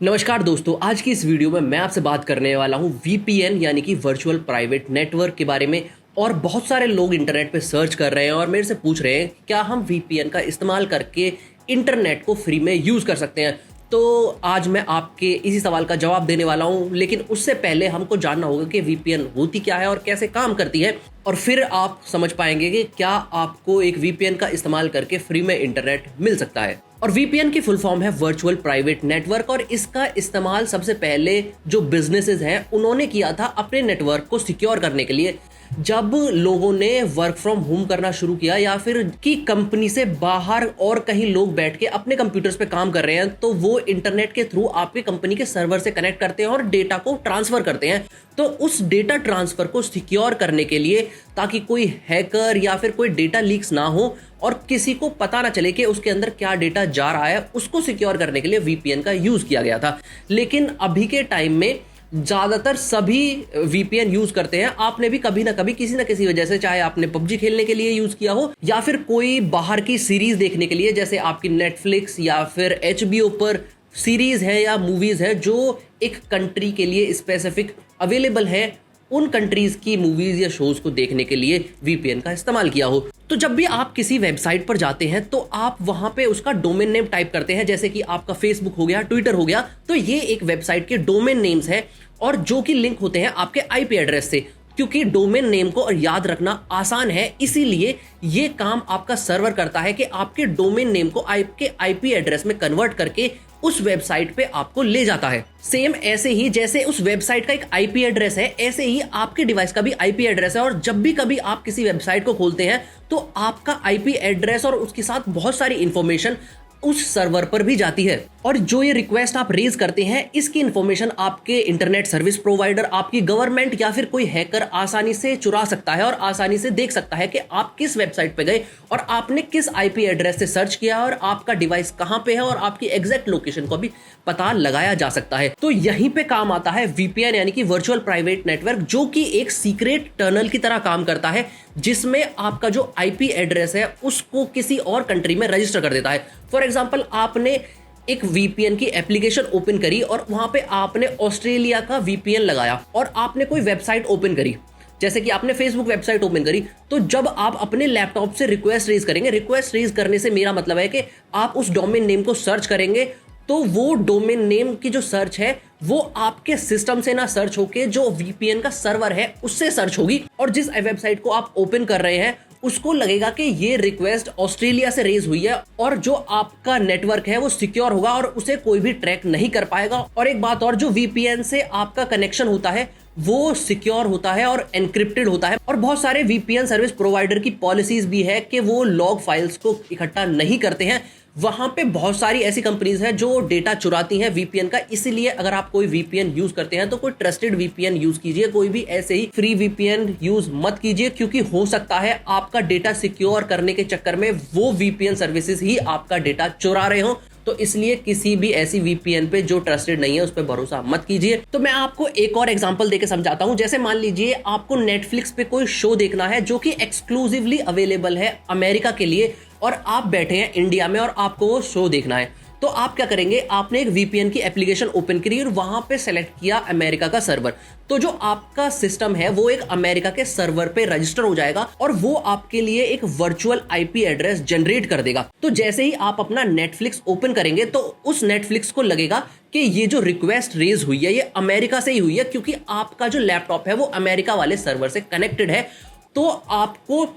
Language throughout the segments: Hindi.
नमस्कार दोस्तों, आज की इस वीडियो में मैं आपसे बात करने वाला हूं वीपीएन यानी कि वर्चुअल प्राइवेट नेटवर्क के बारे में। और बहुत सारे लोग इंटरनेट पे सर्च कर रहे हैं और मेरे से पूछ रहे हैं क्या हम वीपीएन का इस्तेमाल करके इंटरनेट को फ्री में यूज़ कर सकते हैं। तो आज मैं आपके इसी सवाल का जवाब देने वाला हूं, लेकिन उससे पहले हमको जानना होगा कि वीपीएन होती क्या है और कैसे काम करती है, और फिर आप समझ पाएंगे कि क्या आपको एक वीपीएन का इस्तेमाल करके फ्री में इंटरनेट मिल सकता है। और वीपीएन की फुल फॉर्म है वर्चुअल प्राइवेट नेटवर्क, और इसका इस्तेमाल सबसे पहले जो बिजनेसेस हैं उन्होंने किया था अपने नेटवर्क को सिक्योर करने के लिए। जब लोगों ने वर्क फ्रॉम होम करना शुरू किया या फिर की कंपनी से बाहर और कहीं लोग बैठ के अपने कंप्यूटर्स पे काम कर रहे हैं, तो वो इंटरनेट के थ्रू आपके कंपनी के सर्वर से कनेक्ट करते हैं और डेटा को ट्रांसफर करते हैं। तो उस डेटा ट्रांसफर को सिक्योर करने के लिए, ताकि कोई हैकर या फिर कोई डेटा लीक्स ना हो और किसी को पता ना चले कि उसके अंदर क्या डेटा जा रहा है, उसको सिक्योर करने के लिए वीपीएन का यूज किया गया था। लेकिन अभी के टाइम में ज्यादातर सभी वीपीएन यूज करते हैं। आपने भी कभी ना कभी किसी ना किसी वजह से, चाहे आपने पबजी खेलने के लिए यूज किया हो या फिर कोई बाहर की सीरीज देखने के लिए, जैसे आपकी नेटफ्लिक्स या फिर एचबीओ पर सीरीज है या मूवीज है जो एक कंट्री के लिए स्पेसिफिक अवेलेबल है, उन कंट्रीज की मूवीज या शोज को देखने के लिए वीपीएन का इस्तेमाल किया हो। तो जब भी आप किसी वेबसाइट पर जाते हैं तो आप वहां पे उसका डोमेन नेम टाइप करते हैं, जैसे कि आपका फेसबुक हो गया, ट्विटर हो गया, तो ये एक वेबसाइट के डोमेन नेम्स है और जो कि लिंक होते हैं आपके आईपी एड्रेस से। क्योंकि डोमेन नेम को याद रखना आसान है, इसीलिए ये काम आपका सर्वर करता है कि आपके डोमेन नेम को आपके आईपी एड्रेस में कन्वर्ट करके उस वेबसाइट पे आपको ले जाता है। सेम ऐसे ही जैसे उस वेबसाइट का एक आईपी एड्रेस है, ऐसे ही आपके डिवाइस का भी आईपी एड्रेस है। और जब भी कभी आप किसी वेबसाइट को खोलते हैं तो आपका आईपी एड्रेस और उसके साथ बहुत सारी इंफॉर्मेशन उस सर्वर पर भी जाती है। और जो ये रिक्वेस्ट आप रेज करते हैं, इसकी इंफॉर्मेशन आपके इंटरनेट सर्विस प्रोवाइडर, आपकी गवर्नमेंट या फिर कोई हैकर आसानी से चुरा सकता है और आसानी से देख सकता है कि आप किस वेबसाइट पे गए और आपने किस आईपी एड्रेस से सर्च किया और आपका डिवाइस कहां पे है, और आपकी एग्जैक्ट लोकेशन को भी पता लगाया जा सकता है। तो यहीं पे काम आता है वीपीएन यानी कि वर्चुअल प्राइवेट नेटवर्क, जो कि एक सीक्रेट टनल की तरह काम करता है, जिसमें आपका जो आईपी एड्रेस है उसको किसी और कंट्री में रजिस्टर कर देता है। फॉर एग्जांपल, आपने एक वीपीएन की एप्लीकेशन ओपन करी और वहां पे आपने ऑस्ट्रेलिया का वीपीएन लगाया और आपने कोई वेबसाइट ओपन करी, जैसे कि आपने फेसबुक वेबसाइट ओपन करी, तो जब आप अपने लैपटॉप से रिक्वेस्ट रेज करेंगे, रिक्वेस्ट रेज करने से मेरा मतलब है कि आप उस डोमेन नेम को सर्च करेंगे, तो वो डोमेन नेम की जो सर्च है वो आपके सिस्टम से ना सर्च होके जो वीपीएन का सर्वर है उससे सर्च होगी। और जिस वेबसाइट को आप ओपन कर रहे हैं उसको लगेगा कि ये रिक्वेस्ट ऑस्ट्रेलिया से रेज हुई है, और जो आपका नेटवर्क है वो सिक्योर होगा और उसे कोई भी ट्रैक नहीं कर पाएगा। और एक बात और, जो वीपीएन से आपका कनेक्शन होता है वो सिक्योर होता है और एनक्रिप्टेड होता है। और बहुत सारे वीपीएन सर्विस प्रोवाइडर की पॉलिसीज भी है कि वो लॉग फाइल्स को इकट्ठा नहीं करते हैं। वहां पे बहुत सारी ऐसी कंपनीज हैं जो डेटा चुराती हैं वीपीएन का। इसलिए अगर आप कोई वीपीएन यूज करते हैं तो कोई ट्रस्टेड वीपीएन यूज कीजिए, कोई भी ऐसे ही फ्री वीपीएन यूज मत कीजिए, क्योंकि हो सकता है आपका डेटा सिक्योर करने के चक्कर में वो वीपीएन सर्विसेज ही आपका डेटा चुरा रहे हो। तो इसलिए किसी भी ऐसी वीपीएन पे जो ट्रस्टेड नहीं है उस पर भरोसा मत कीजिए। तो मैं आपको एक और एग्जांपल देके समझाता हूं। जैसे मान लीजिए आपको नेटफ्लिक्स पे कोई शो देखना है जो कि एक्सक्लूसिवली अवेलेबल है अमेरिका के लिए, और आप बैठे हैं इंडिया में और आपको वो शो देखना है, तो आप क्या करेंगे, आपने एक वीपीएन की एप्लीकेशन ओपन करी और वहां पे सेलेक्ट किया अमेरिका का सर्वर। तो जो आपका सिस्टम है वो एक अमेरिका के सर्वर पे रजिस्टर हो जाएगा और वो आपके लिए एक वर्चुअल आईपी एड्रेस जनरेट कर देगा। तो जैसे ही आप अपना नेटफ्लिक्स ओपन करेंगे तो उस नेटफ्लिक्स को लगेगा कि ये जो रिक्वेस्ट रेज हुई है ये अमेरिका से ही हुई है, क्योंकि आपका जो लैपटॉप है वो अमेरिका वाले सर्वर से कनेक्टेड है। तो आपको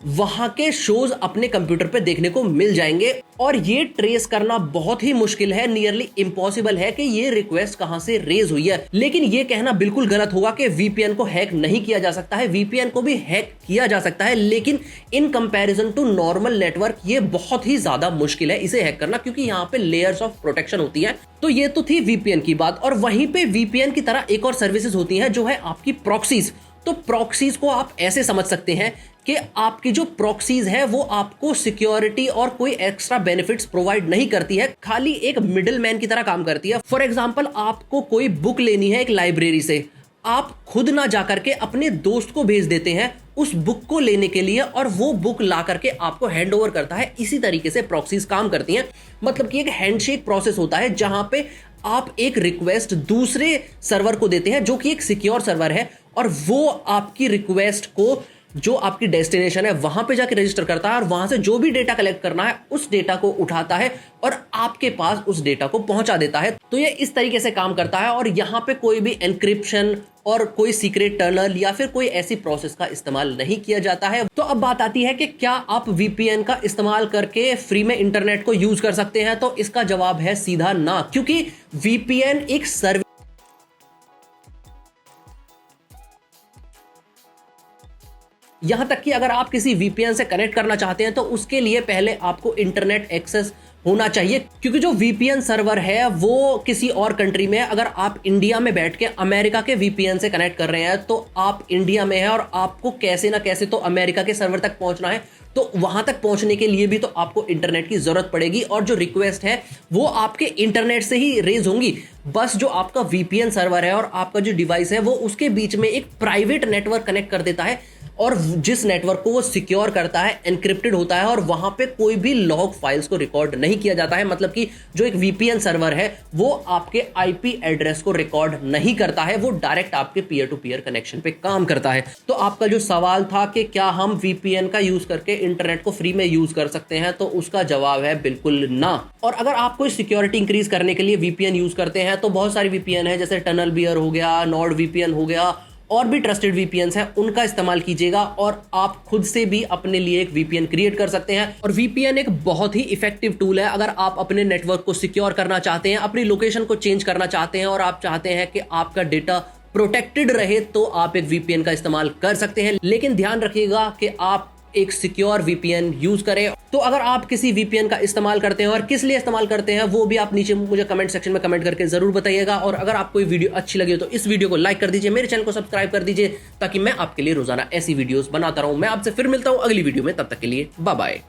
वहां के शोज अपने कंप्यूटर पे देखने को मिल जाएंगे। और ये ट्रेस करना बहुत ही मुश्किल है, नियरली इम्पॉसिबल है कि ये रिक्वेस्ट कहां से रेज हुई है। लेकिन ये कहना बिल्कुल गलत होगा कि वीपीएन को हैक नहीं किया जा सकता है। वीपीएन को भी हैक किया जा सकता है, लेकिन in comparison to normal network ये बहुत ही ज्यादा मुश्किल है इसे हैक करना, क्योंकि यहाँ पे लेयर्स ऑफ प्रोटेक्शन होती है। तो ये तो थी वीपीएन की बात। और वहीं पे वीपीएन की तरह एक और सर्विसेज होती है जो है आपकी प्रॉक्सीज। तो प्रॉक्सीज को आप ऐसे समझ सकते हैं कि आपकी जो प्रॉक्सीज है वो आपको सिक्योरिटी और कोई एक्स्ट्रा बेनिफिट्स प्रोवाइड नहीं करती है, खाली एक मिडिल मैन की तरह काम करती है। फॉर एग्जांपल, आपको कोई बुक लेनी है एक लाइब्रेरी से, आप खुद ना जाकर के अपने दोस्त को भेज देते हैं उस बुक को लेने के लिए और वो बुक ला करके आपको हैंड ओवर करता है। इसी तरीके से प्रॉक्सीज काम करती हैं। मतलब कि एक हैंडशेक प्रोसेस होता है जहां पे आप एक रिक्वेस्ट दूसरे सर्वर को देते हैं जो कि एक सिक्योर सर्वर है, और वो आपकी रिक्वेस्ट को जो आपकी डेस्टिनेशन है वहां पे जाके रजिस्टर करता है और वहां से जो भी डेटा कलेक्ट करना है उस डेटा को उठाता है और आपके पास उस डेटा को पहुंचा देता है। तो ये इस तरीके से काम करता है और यहां पे कोई भी एन्क्रिप्शन और कोई सीक्रेट टनल या फिर कोई ऐसी प्रोसेस का इस्तेमाल नहीं किया जाता है। तो अब बात आती है कि क्या आप वीपीएन का इस्तेमाल करके फ्री में इंटरनेट को यूज कर सकते हैं? तो इसका जवाब है सीधा ना, क्योंकि वीपीएन एक सर्विस, यहां तक कि अगर आप किसी वीपीएन से कनेक्ट करना चाहते हैं तो उसके लिए पहले आपको इंटरनेट एक्सेस होना चाहिए, क्योंकि जो वीपीएन सर्वर है वो किसी और कंट्री में है। अगर आप इंडिया में बैठ के अमेरिका के वीपीएन से कनेक्ट कर रहे हैं तो आप इंडिया में हैं और आपको कैसे ना कैसे तो अमेरिका के सर्वर तक पहुंचना है, तो वहां तक पहुंचने के लिए भी तो आपको इंटरनेट की जरूरत पड़ेगी और जो रिक्वेस्ट है वो आपके इंटरनेट से ही रेज होंगी। बस जो आपका वीपीएन सर्वर है और आपका जो डिवाइस है वो उसके बीच में एक प्राइवेट नेटवर्क कनेक्ट कर देता है, और जिस नेटवर्क को वो सिक्योर करता है, एनक्रिप्टेड होता है और वहां पे कोई भी लॉग फाइल्स को रिकॉर्ड नहीं किया जाता है। मतलब कि जो एक वीपीएन सर्वर है वो आपके आईपी एड्रेस को रिकॉर्ड नहीं करता है, वो डायरेक्ट आपके पीयर टू पीयर कनेक्शन पे काम करता है। तो आपका जो सवाल था कि क्या हम वीपीएन का यूज करके इंटरनेट को फ्री में यूज कर सकते हैं, तो उसका जवाब है बिल्कुल ना। और अगर आप कोई सिक्योरिटी इंक्रीज करने के लिए वीपीएन यूज करते हैं तो बहुत सारी वीपीएन है, जैसे टनल बियर हो गया, नॉर्ड वीपीएन हो गया, और भी ट्रस्टेड वीपीएन हैं, उनका इस्तेमाल कीजिएगा और आप खुद से भी अपने लिए एक वीपीएन क्रिएट कर सकते हैं। और वीपीएन एक बहुत ही इफेक्टिव टूल है अगर आप अपने नेटवर्क को सिक्योर करना चाहते हैं, अपनी लोकेशन को चेंज करना चाहते हैं और आप चाहते हैं कि आपका डेटा प्रोटेक्टेड रहे, तो आप एक वीपीएन का इस्तेमाल कर सकते हैं। लेकिन ध्यान रखिएगा कि आप एक सिक्योर वीपीएन यूज करें। तो अगर आप किसी वीपीएन का इस्तेमाल करते हैं और किस लिए इस्तेमाल करते हैं वो भी आप नीचे मुझे कमेंट सेक्शन में कमेंट करके जरूर बताइएगा। और अगर आपको ये वीडियो अच्छी लगी तो इस वीडियो को लाइक कर दीजिए, मेरे चैनल को सब्सक्राइब कर दीजिए, ताकि मैं आपके लिए रोजाना ऐसी वीडियोस बनाता रहूं। मैं आपसे फिर मिलता हूं अगली वीडियो में, तब तक के लिए बाय बाय।